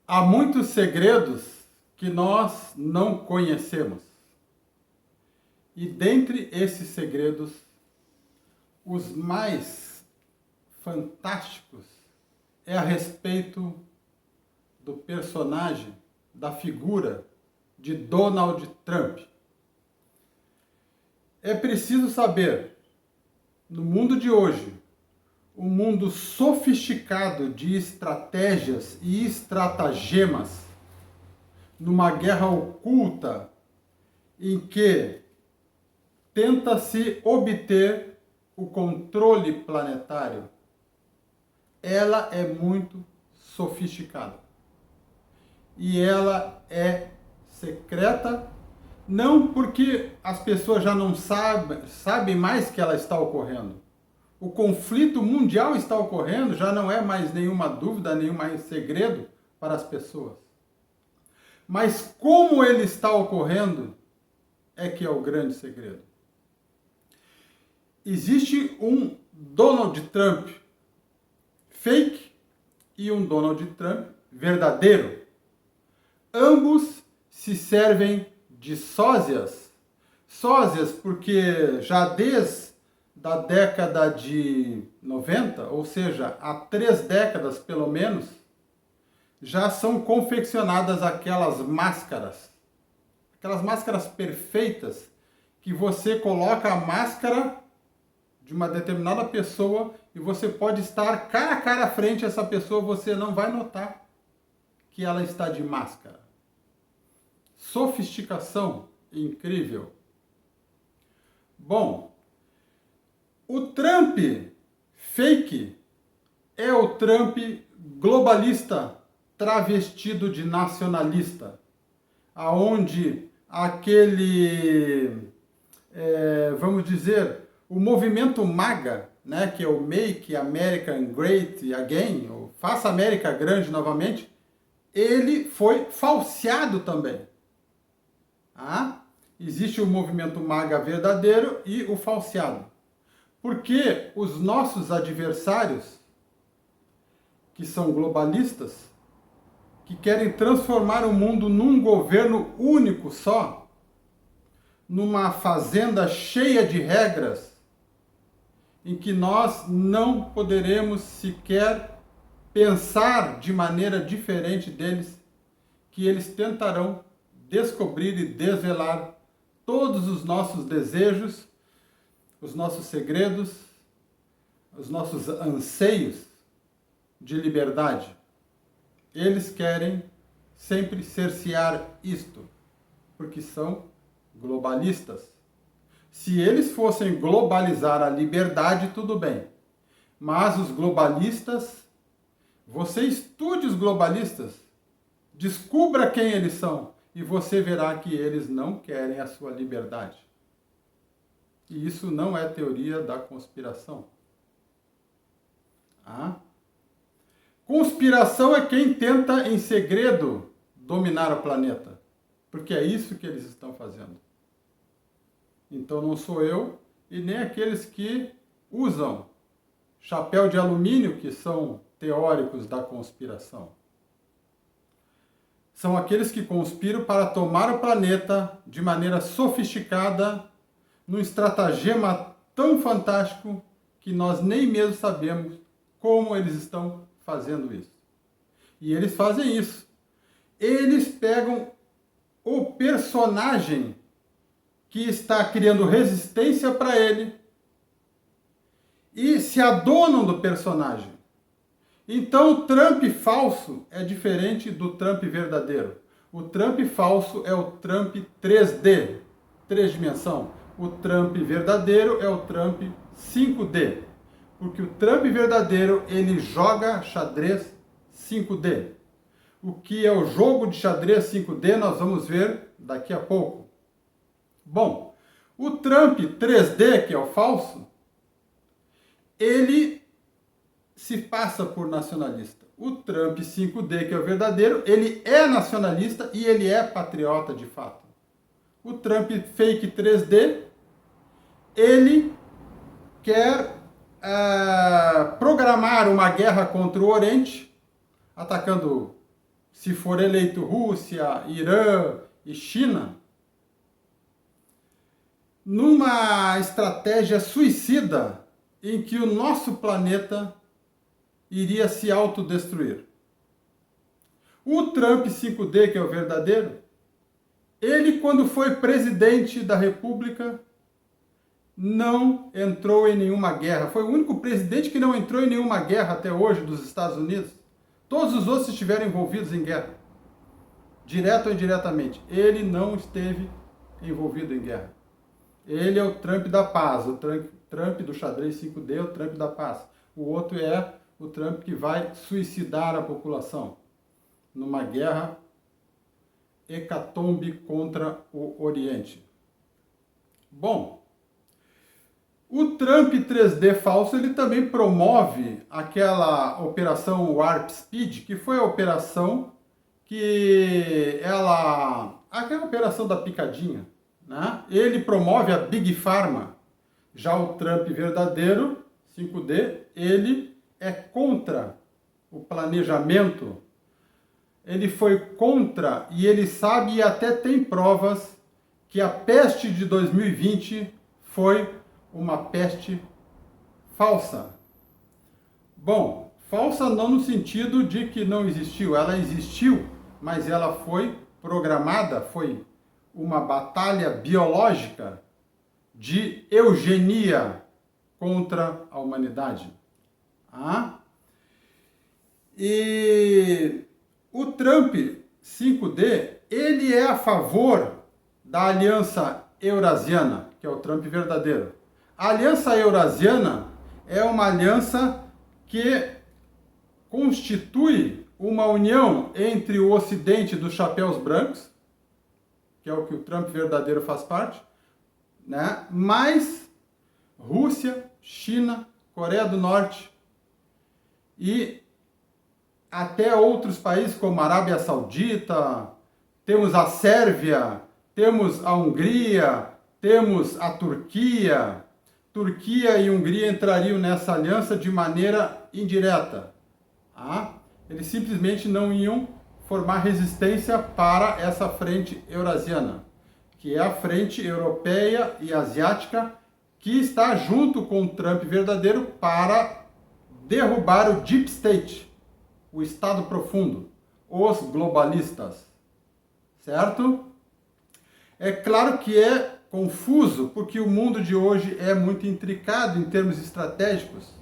Há muitos segredos que nós não conhecemos. E dentre esses segredos, os mais fantásticos é a respeito do personagem, da figura de Donald Trump. É preciso saber, no mundo de hoje, um mundo sofisticado de estratégias e estratagemas, numa guerra oculta em que tenta-se obter o controle planetário. Ela é muito sofisticada. E ela é secreta, não porque as pessoas já não sabem mais que ela está ocorrendo. O conflito mundial está ocorrendo, já não é mais nenhuma dúvida, nenhum mais segredo para as pessoas. Mas como ele está ocorrendo é que é o grande segredo. Existe um Donald Trump fake e um Donald Trump verdadeiro. Ambos se servem de sósias. Sósias porque já desde a década de 90, ou seja, há 3 décadas pelo menos, já são confeccionadas aquelas máscaras perfeitas, que você coloca a máscara de uma determinada pessoa e você pode estar cara a cara à frente a essa pessoa, você não vai notar que ela está de máscara. Sofisticação incrível. Bom, o Trump fake é o Trump globalista travestido de nacionalista, aonde vamos dizer, o movimento MAGA, né, que é o Make America Great Again, ou Faça América Grande novamente, ele foi falseado também. Existe o movimento MAGA verdadeiro e o falseado. Porque os nossos adversários, que são globalistas, que querem transformar o mundo num governo único só, numa fazenda cheia de regras, em que nós não poderemos sequer pensar de maneira diferente deles, que eles tentarão descobrir e desvelar todos os nossos desejos, os nossos segredos, os nossos anseios de liberdade. Eles querem sempre cercear isto, porque são globalistas. Se eles fossem globalizar a liberdade, tudo bem. Mas os globalistas, você estude os globalistas, descubra quem eles são, e você verá que eles não querem a sua liberdade. E isso não é teoria da conspiração. Conspiração é quem tenta, em segredo, dominar o planeta. Porque é isso que eles estão fazendo. Então não sou eu e nem aqueles que usam chapéu de alumínio, que são teóricos da conspiração. São aqueles que conspiram para tomar o planeta de maneira sofisticada, num estratagema tão fantástico que nós nem mesmo sabemos como eles estão fazendo isso. E eles fazem isso. Eles pegam o personagem que está criando resistência para ele e se adonam do personagem. Então, o Trump falso é diferente do Trump verdadeiro. O Trump falso é o Trump 3D, 3 dimensão. O Trump verdadeiro é o Trump 5D. Porque o Trump verdadeiro, ele joga xadrez 5D. O que é o jogo de xadrez 5D, nós vamos ver daqui a pouco. Bom, o Trump 3D, que é o falso, ele se passa por nacionalista. O Trump 5D, que é o verdadeiro, ele é nacionalista e ele é patriota de fato. O Trump fake 3D, ele quer programar uma guerra contra o Oriente, atacando se for eleito Rússia, Irã e China, numa estratégia suicida em que o nosso planeta iria se autodestruir. O Trump 5D, que é o verdadeiro, ele, quando foi presidente da República, não entrou em nenhuma guerra. Foi o único presidente que não entrou em nenhuma guerra até hoje dos Estados Unidos. Todos os outros estiveram envolvidos em guerra, direto ou indiretamente. Ele não esteve envolvido em guerra. Ele é o Trump da paz, o Trump do xadrez 5D é o Trump da paz. O outro é o Trump que vai suicidar a população numa guerra hecatombe contra o Oriente. Bom, o Trump 3D falso, ele também promove aquela operação Warp Speed, que foi a operação aquela operação da picadinha, né? Ele promove a Big Pharma. Já o Trump verdadeiro, 5D, ele é contra o planejamento. Ele foi contra e ele sabe e até tem provas que a peste de 2020 foi uma peste falsa. Bom, falsa não no sentido de que não existiu, ela existiu, mas ela foi programada, foi uma batalha biológica de eugenia contra a humanidade. E o Trump 5D, ele é a favor da Aliança Eurasiana, que é o Trump verdadeiro. A Aliança Eurasiana é uma aliança que constitui uma união entre o Ocidente dos chapéus brancos, que é o que o Trump verdadeiro faz parte, né? Mais Rússia, China, Coreia do Norte e até outros países como a Arábia Saudita, temos a Sérvia, temos a Hungria, temos a Turquia. Turquia e Hungria entrariam nessa aliança de maneira indireta. Eles simplesmente não iam formar resistência para essa frente eurasiana, que é a frente europeia e asiática, que está junto com o Trump verdadeiro para derrubar o Deep State, o Estado profundo, os globalistas. Certo? É claro que é confuso, porque o mundo de hoje é muito intricado em termos estratégicos.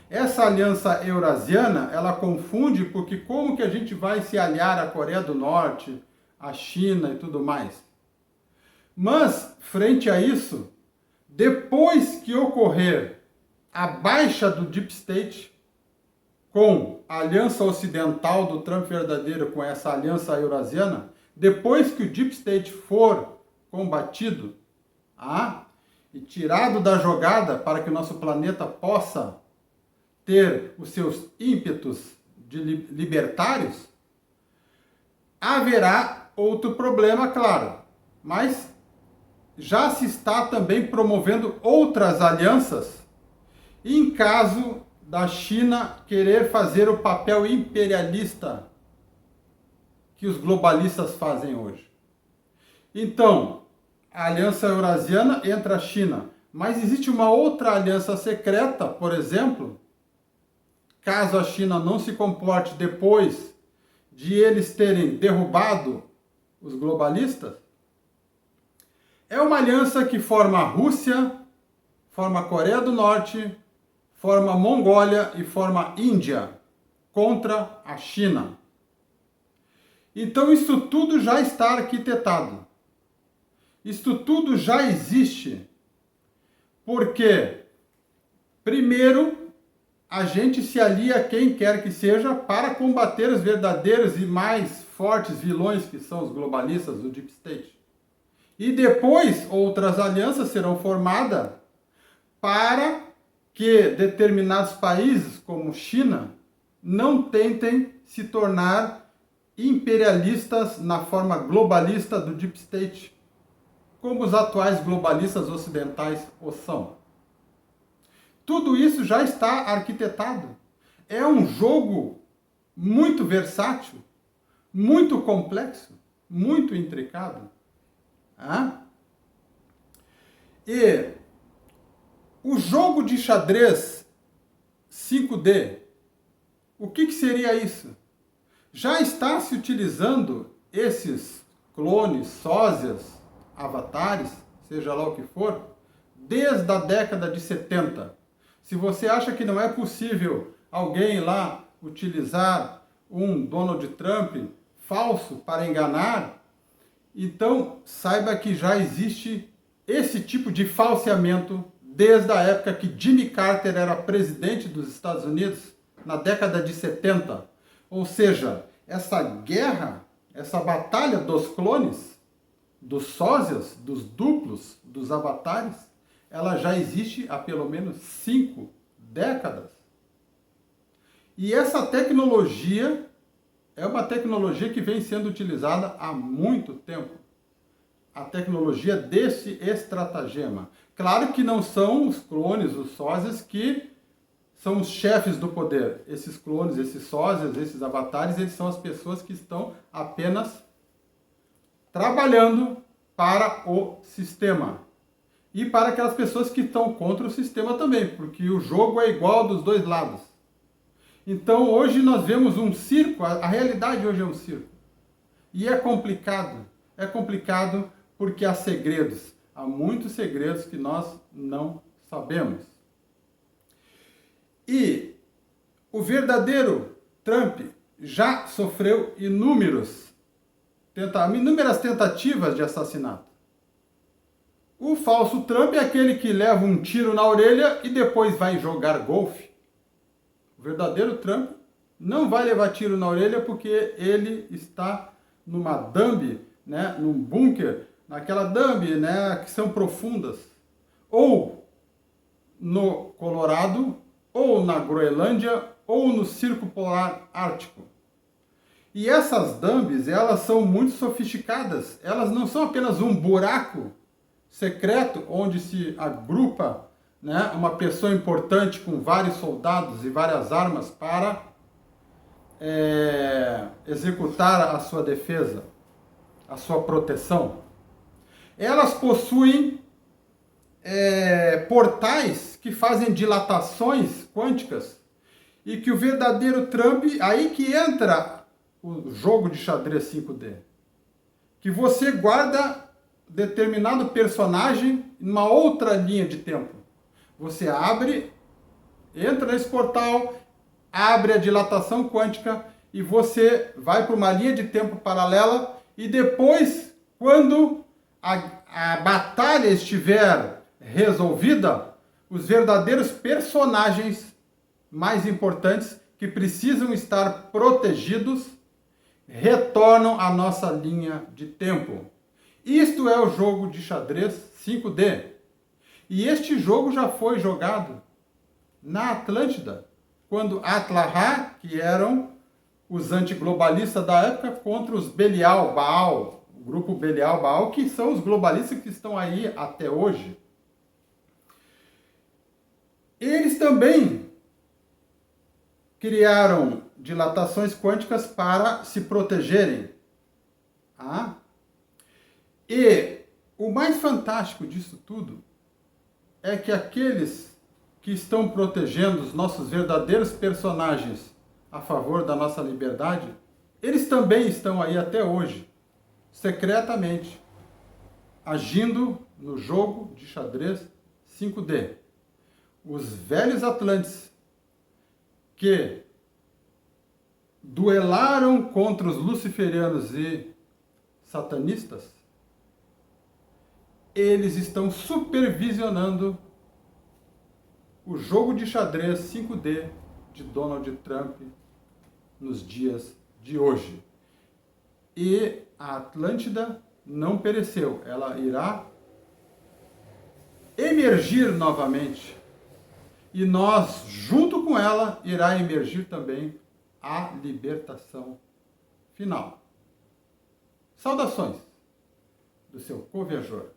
Essa aliança eurasiana, ela confunde, porque como que a gente vai se aliar à Coreia do Norte, à China e tudo mais? Mas, frente a isso, depois que ocorrer a baixa do Deep State, com a aliança ocidental do Trump verdadeiro com essa aliança eurasiana, depois que o Deep State for combatido e tirado da jogada para que o nosso planeta possa ter os seus ímpetos libertários, haverá outro problema, claro, mas já se está também promovendo outras alianças em caso da China querer fazer o papel imperialista que os globalistas fazem hoje. Então, a Aliança Eurasiana entra a China, mas existe uma outra aliança secreta, por exemplo, caso a China não se comporte depois de eles terem derrubado os globalistas, é uma aliança que forma a Rússia, forma a Coreia do Norte, forma a Mongólia e forma a Índia contra a China. Então isso tudo já está arquitetado. Isto tudo já existe. Porque, primeiro, a gente se alia a quem quer que seja para combater os verdadeiros e mais fortes vilões que são os globalistas do Deep State. E depois outras alianças serão formadas para que determinados países, como China, não tentem se tornar imperialistas na forma globalista do Deep State, como os atuais globalistas ocidentais o são. Tudo isso já está arquitetado. É um jogo muito versátil, muito complexo, muito intricado. Tá? E o jogo de xadrez 5D, o que seria isso? Já está se utilizando esses clones, sósias, avatares, seja lá o que for, desde a década de 70. Se você acha que não é possível alguém lá utilizar um Donald Trump falso para enganar, então saiba que já existe esse tipo de falseamento desde a época que Jimmy Carter era presidente dos Estados Unidos, na década de 70. Ou seja, essa guerra, essa batalha dos clones, dos sósias, dos duplos, dos avatares, ela já existe há pelo menos 5 décadas. E essa tecnologia é uma tecnologia que vem sendo utilizada há muito tempo. A tecnologia desse estratagema. Claro que não são os clones, os sósias, que são os chefes do poder. Esses clones, esses sósias, esses avatares, eles são as pessoas que estão apenas trabalhando para o sistema. E para aquelas pessoas que estão contra o sistema também, porque o jogo é igual dos dois lados. Então hoje nós vemos um circo, a realidade hoje é um circo. E é complicado. É complicado porque há segredos. Há muitos segredos que nós não sabemos. E o Trump já sofreu inúmeras tentativas de assassinato. O falso Trump é aquele que leva um tiro na orelha e depois vai jogar golfe. O verdadeiro Trump não vai levar tiro na orelha porque ele está numa dumb, né, num bunker, naquela dumb, né, que são profundas. Ou no Colorado, ou na Groenlândia, ou no Círculo Polar Ártico. E essas dumbs, elas são muito sofisticadas. Elas não são apenas um buraco secreto onde se agrupa, né, uma pessoa importante com vários soldados e várias armas para executar a sua defesa, a sua proteção. Elas possuem portais que fazem dilatações quânticas e que o verdadeiro Trump, aí que entra o jogo de xadrez 5D, que você guarda determinado personagem numa outra linha de tempo. Você entra nesse portal, abre a dilatação quântica e você vai para uma linha de tempo paralela e depois, quando a batalha estiver resolvida, os verdadeiros personagens mais importantes que precisam estar protegidos retornam à nossa linha de tempo. Isto é o jogo de xadrez 5D. E este jogo já foi jogado na Atlântida, quando Atlaha, que eram os antiglobalistas da época, contra os Belial Baal, o grupo Belial Baal, que são os globalistas que estão aí até hoje. Eles também criaram dilatações quânticas para se protegerem. Ah? E o mais fantástico disso tudo é que aqueles que estão protegendo os nossos verdadeiros personagens a favor da nossa liberdade, eles também estão aí até hoje, secretamente, agindo no jogo de xadrez 5D. Os velhos Atlantes que duelaram contra os luciferianos e satanistas, eles estão supervisionando o jogo de xadrez 5D de Donald Trump nos dias de hoje. E a Atlântida não pereceu, ela irá emergir novamente. E nós, junto com ela, irá emergir também a libertação final. Saudações do seu co-viajor.